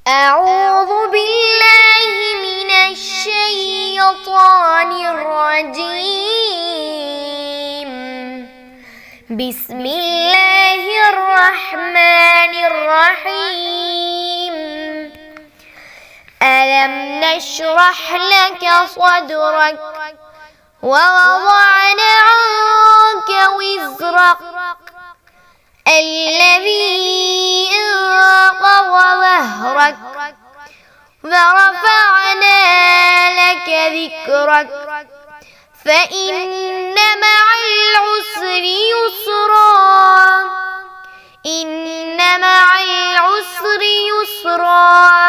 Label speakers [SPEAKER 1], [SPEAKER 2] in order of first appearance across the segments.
[SPEAKER 1] أعوذ بالله من الشيطان الرجيم. بسم الله الرحمن الرحيم. ألم نشرح لك صدرك ووضعنا عنك وزرك الذي أنقض ظهرك ورفعنا لك ذكرك فإن مع العسر يسرا إن مع العسر يسرا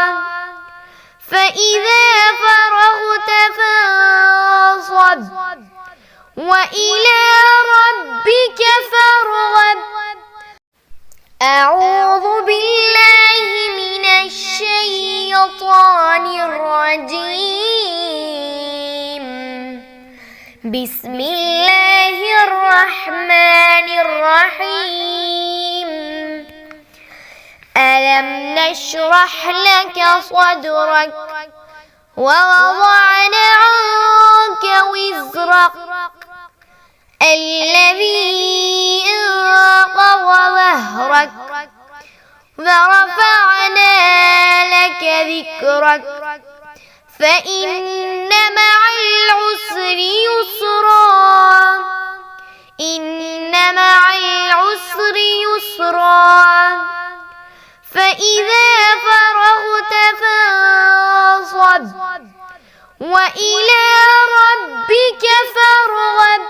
[SPEAKER 1] فإذا فرغت فانصب وإلى ربك فارغب. أعوذ بالله من الشيطان الرجيم. بسم الله الرحمن الرحيم. ألم نشرح لك صدرك ووضعنا عنك وزرك الذي أنقض ظهرك ورفعنا لك ذكرك فإن مع العسر يسرا إن مع العسر يسرا فإذا فرغت فانصب وإلى ربك فارغب.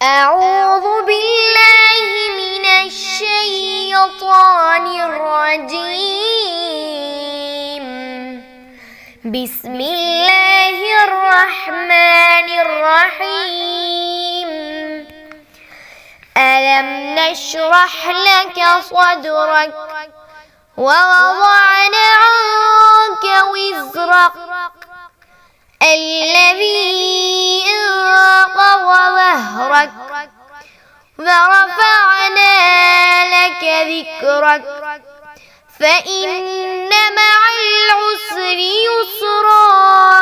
[SPEAKER 1] أعوذ بالله من الشيطان الرجيم. بسم الله الرحمن الرحيم. ألم نشرح لك صدرك ووضعنا عنك وزرك الذي أنقض ظهرك ورفعنا لك ذكرك فإن مع العسر يسرا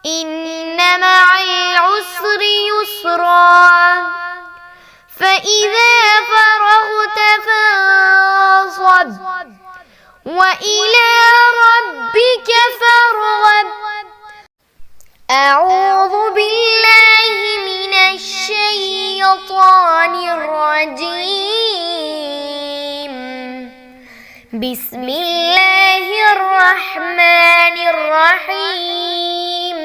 [SPEAKER 1] إن مع العسر يسرا فإذا فرغت فانصب وإلى ربك فارغب. أعوذ بالله من الشيطان الرجيم. بسم الله الرحمن الرحيم.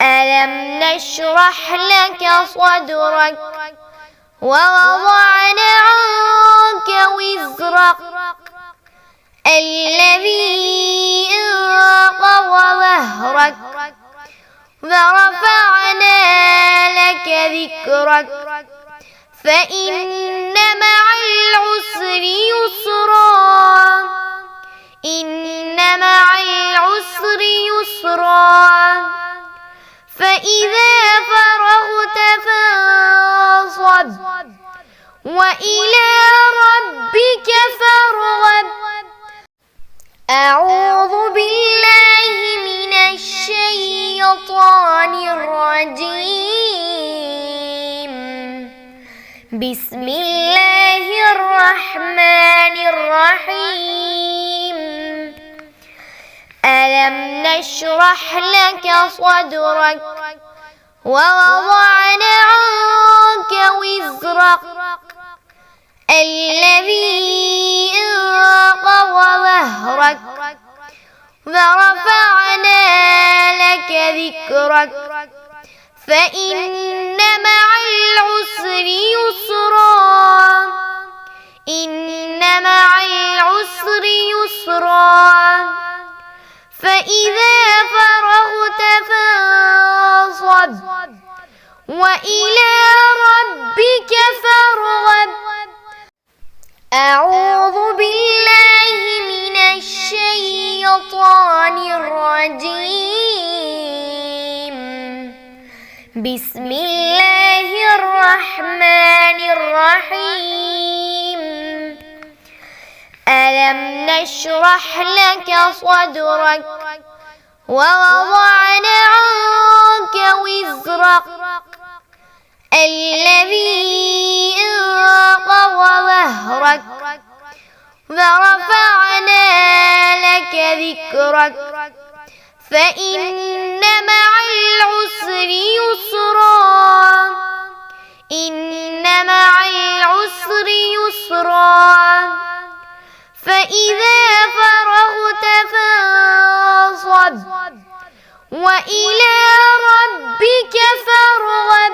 [SPEAKER 1] ألم نشرح لك صدرك ووضعنا عنك وزرك الذي أنقض ظهرك ورفعنا لك ذكرك فإن مع العسر يسرا إن مع العسر يسرا فإذا فرغت فانصب وإلى ربك فارغب. أعوذ بالله من الشيطان الرجيم. بسم الله الرحمن الرحيم. ألم نشرح لك صدرك ووضعنا عنك وزرك الذي أنقض ظهرك ورفعنا لك ذكرك فإن مع العسر يسرا إن مع العسر يسرا فإذا فرغت فانصب وإلى ربك فارغب. أعوذ بالله من الشيطان الرجيم. بسم الله الرحمن الرحيم. ألم نشرح لك صدرك ووضعنا عنك وزرك الذي أنقض ظهرك ورفعنا لك ذكرك فإن مع العسر يسرا إن مع العسر يسرا فإذا فرغت فانصب وإلى ربك فارغب.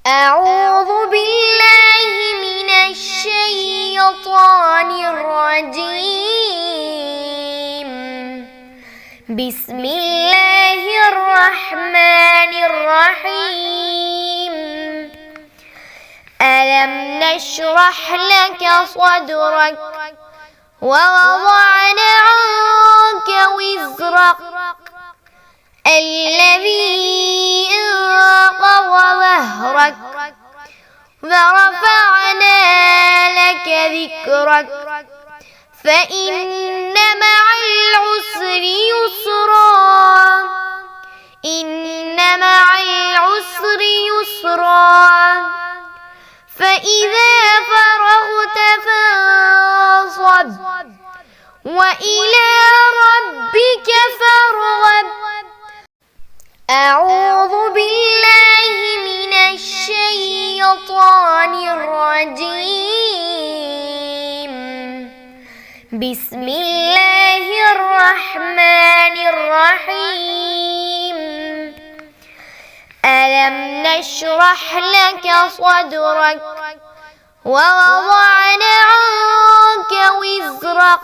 [SPEAKER 1] أعوذ بالله من الشيطان الرجيم. بسم الله الرحمن الرحيم. ألم نشرح لك صدرك ووضعنا عنك وزرك الذي أنقض ظهرك ورفعنا لك ذكرك فإن مع العسر يسرا إن مع العسر يسرا فإذا فرغت فانصب وإلى ربك فارغب. أعوذ بالله من الشيطان الرجيم. بسم الله الرحمن الرحيم. ألم نشرح لك صدرك ووضعنا عنك وزرك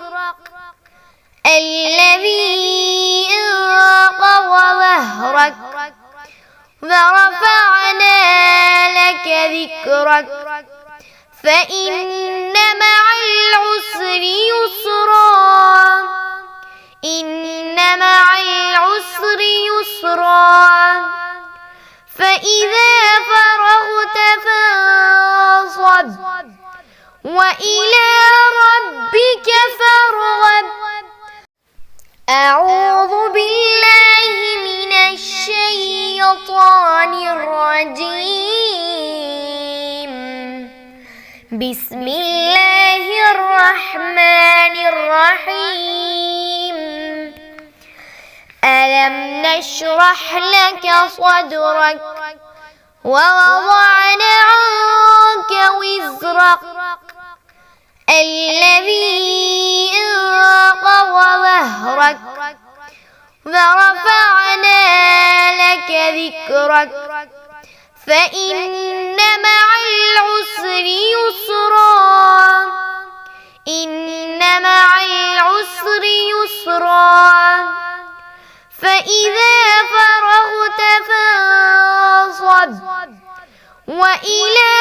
[SPEAKER 1] الذي أنقض ظهرك ورفعنا لك ذكرك فإن مع العسر يسرا إن مع العسر يسرا فإذا فرغت فانصب وإلى ربك فارغب. أعوذ بالله من الشيطان الرجيم. بسم الله الرحمن الرحيم. ألم نشرح لك صدرك ووضعنا عنك وزرك الذي أنقض ظهرك ورفعنا لك ذكرك فإن مع العسر يسرا إن مع العسر يسرا فإذا فرغت فانصب وإلى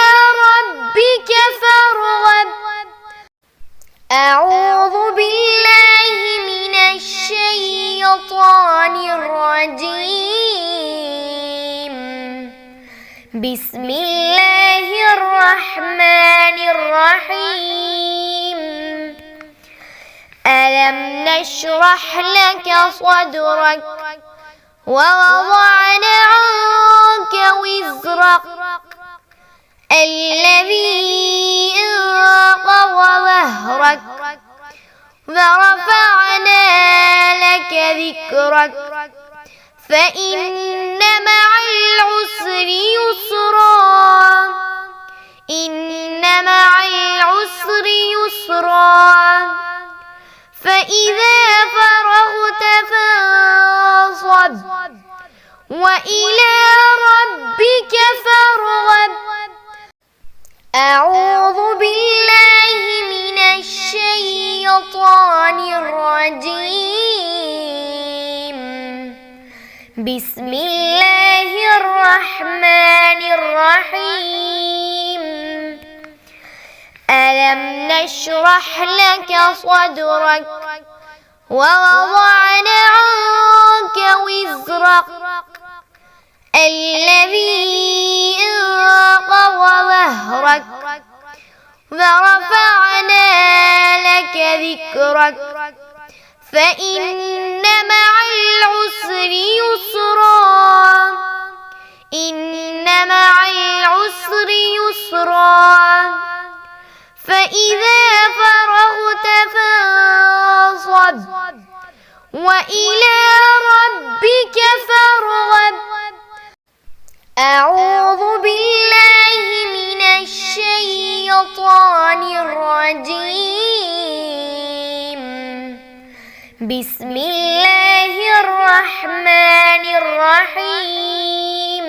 [SPEAKER 1] ربك فارغب. أعوذ بالله من الشيطان الرجيم. بسم الله الرحمن الرحيم. ألم نشرح لك صدرك ووضعنا عنك وزرك الذي أنقض ظهرك ورفعنا لك ذكرك فإن مع العسر يسرا إن مع العسر يسرا فإذا فرغت فانصب وإلى ربك فارغب. أعوذ بالله من الشيطان الرجيم. بسم الله الرحمن الرحيم. ألم نشرح لك صدرك ووضعنا عنك وزرك الذي أنقض ظهرك ورفعنا ذكرك فإن مع العسر يسرا إن مع العسر يسرا فإذا فرغت فانصب وإلى ربك فارغب. أعوذ بالله من الشيطان الرجيم. بسم الله الرحمن الرحيم.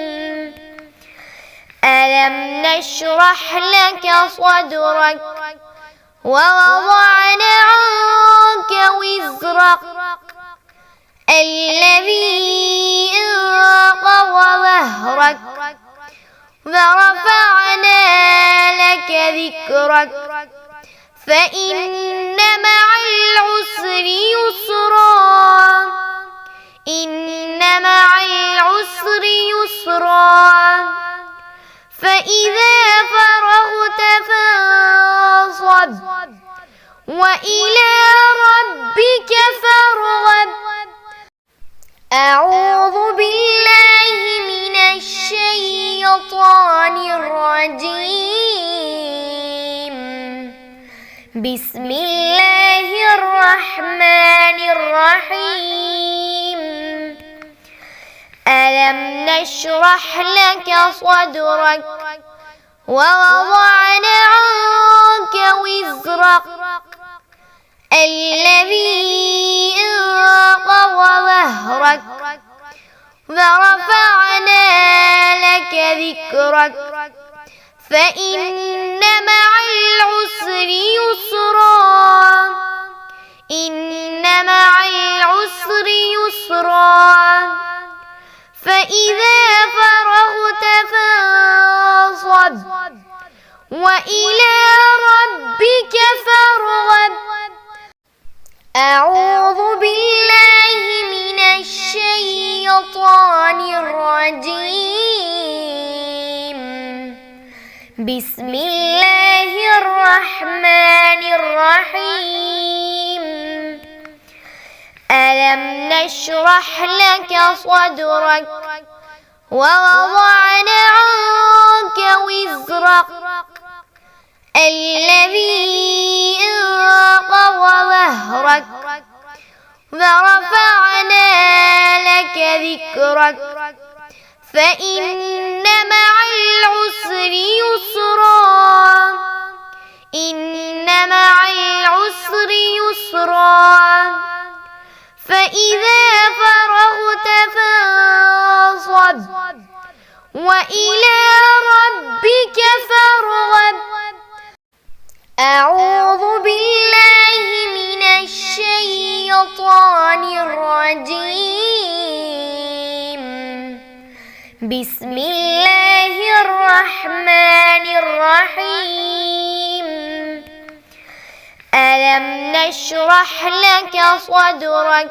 [SPEAKER 1] ألم نشرح لك صدرك ووضعنا عنك وزرك الذي أنقض ظهرك ورفعنا لك ذكرك فإن مع العسر يسرا إن مع العسر يسرا فإذا فرغت فانصب وإلى ربك فارغب. أعوذ بالله من الشيطان الرجيم. بسم الله الرحمن الرحيم. ألم نشرح لك صدرك ووضعنا عنك وزرك الذي أنقض ظهرك ورفعنا لك ذكرك فإن مع العسر يسرا إن مع العسر يسرا فإذا فرغت فانصب وإلى ربك فارغب. أعوذ بالله من الشيطان الرجيم. بسم الله الرحمن الرحيم. ألم نشرح لك صدرك ووضعنا عنك وزرك الذي أنقض ظهرك ورفعنا لك ذكرك فإن مع العسر يسرا إن مع العسر يسرا فإذا فرغت فانصب وإلى ربك فارغب. أعوذ بالله من الشيطان الرجيم. بسم الله الرحمن الرحيم. ألم نشرح لك صدرك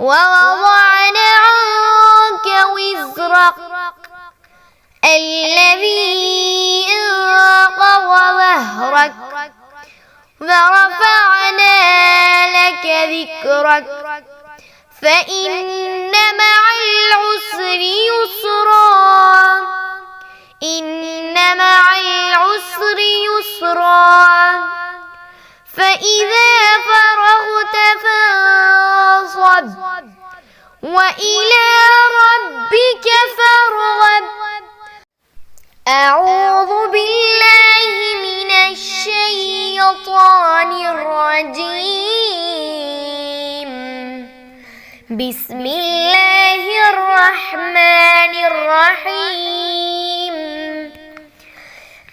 [SPEAKER 1] ووضعنا عنك وزرك الذي أنقض ظهرك ورفعنا لك ذكرك فإن مع العسر يسرا إن مع العسر يسرا فإذا فرغت فانصب وإلى ربك فارغب. أعوذ بالله من الشيطان الرجيم. بسم الله الرحمن الرحيم.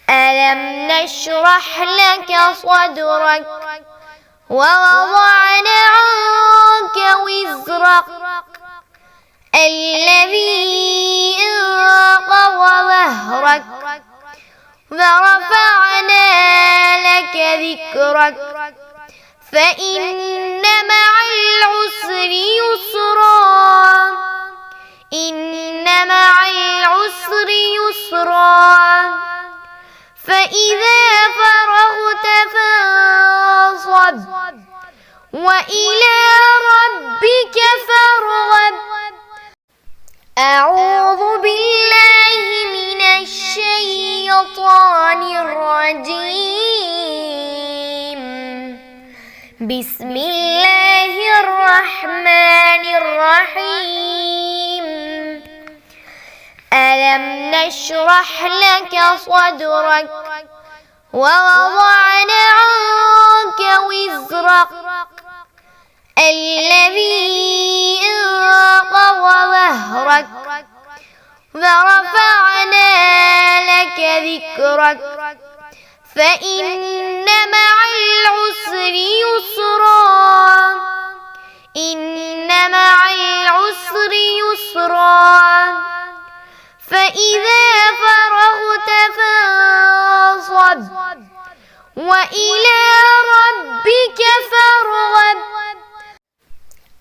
[SPEAKER 1] ألم نشرح لك صدرك ووضعنا عنك وزرك الذي أنقض ظهرك ورفعنا لك ذكرك فإن مع العسر يسرا إن مع العسر يسرا فإذا فرغت فانصب وإلى ربك فارغب. أعوذ بالله من الشيطان الرجيم. بسم الله الرحمن الرحيم. ألم نشرح لك صدرك ووضعنا عنك وزرك الذي أنقض ظهرك ورفعنا لك ذكرك فإن مع العسر يسرا إن مع العسر يسرا فإذا فرغت فانصب وإلى ربك فارغب.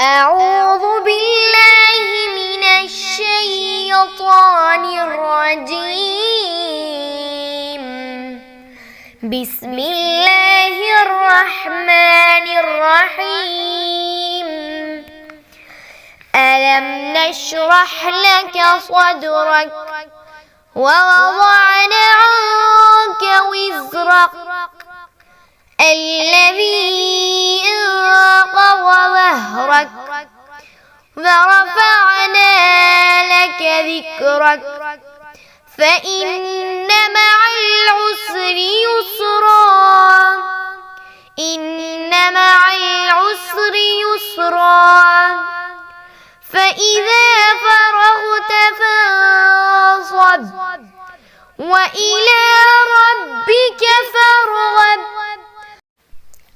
[SPEAKER 1] أعوذ بالله من الشيطان الرجيم. بسم الله الرحمن الرحيم. ألم نشرح لك صدرك ووضعنا عنك وزرك الذي أنقض ظهرك ورفعنا لك ذكرك فإن مع العسر يسرا إن مع العسر يسرا فإذا فرغت فانصب وإلى ربك فارغب.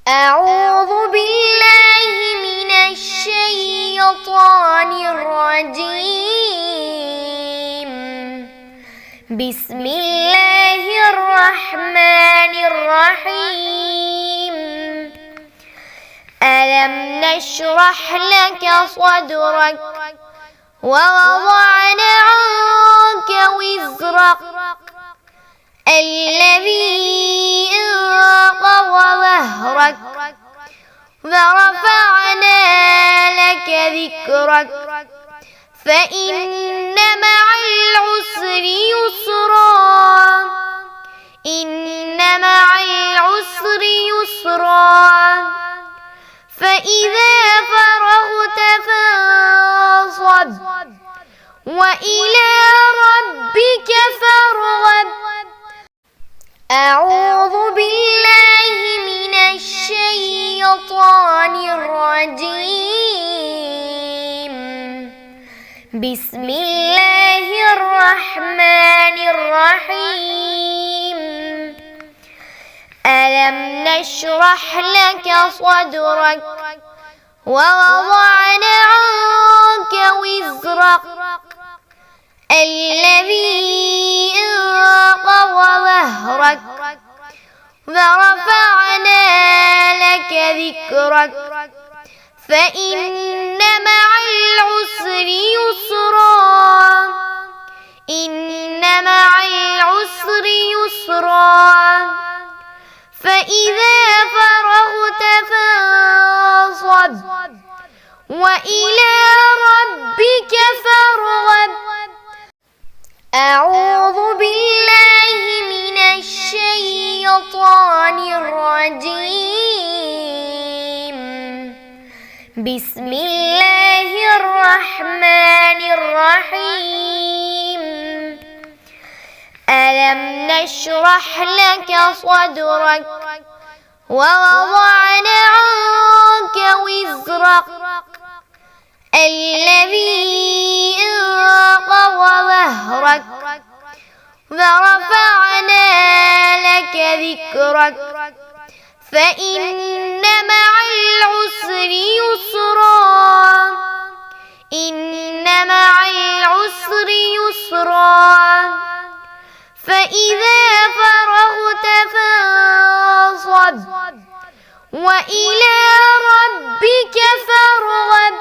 [SPEAKER 1] أعوذ بالله من الشيطان الرجيم. بسم الله الرحمن الرحيم. ألم نشرح لك صدرك ووضعنا عنك وزرك الذي أنقض ظهرك ورفعنا لك ذكرك فإن مع العسر يسرا إن مع العسر يسرا فإذا فرغت فانصب وإلى ربك فارغب. أعوذ بالله من الشيطان الرجيم. بسم الله الرحمن الرحيم. ألم نشرح لك صدرك ووضعنا عنك وزرك الذي أنقض ظهرك ورفعنا لك ذكرك فإن مع العسر يسرا إن مع العسر يسرا فإذا فرغت فانصب وإلى ربك فارغب. أعوذ بالله من الشيطان الرجيم. بسم الله الرحمن الرحيم. ألم نشرح لك صدرك ووضعنا عنك وزرك الذي أنقض ظهرك ورفعنا لك ذكرك فإن مع العسر يسرا إن مع العسر يسرا فإذا فرغت فانصب وإلى ربك فارغب.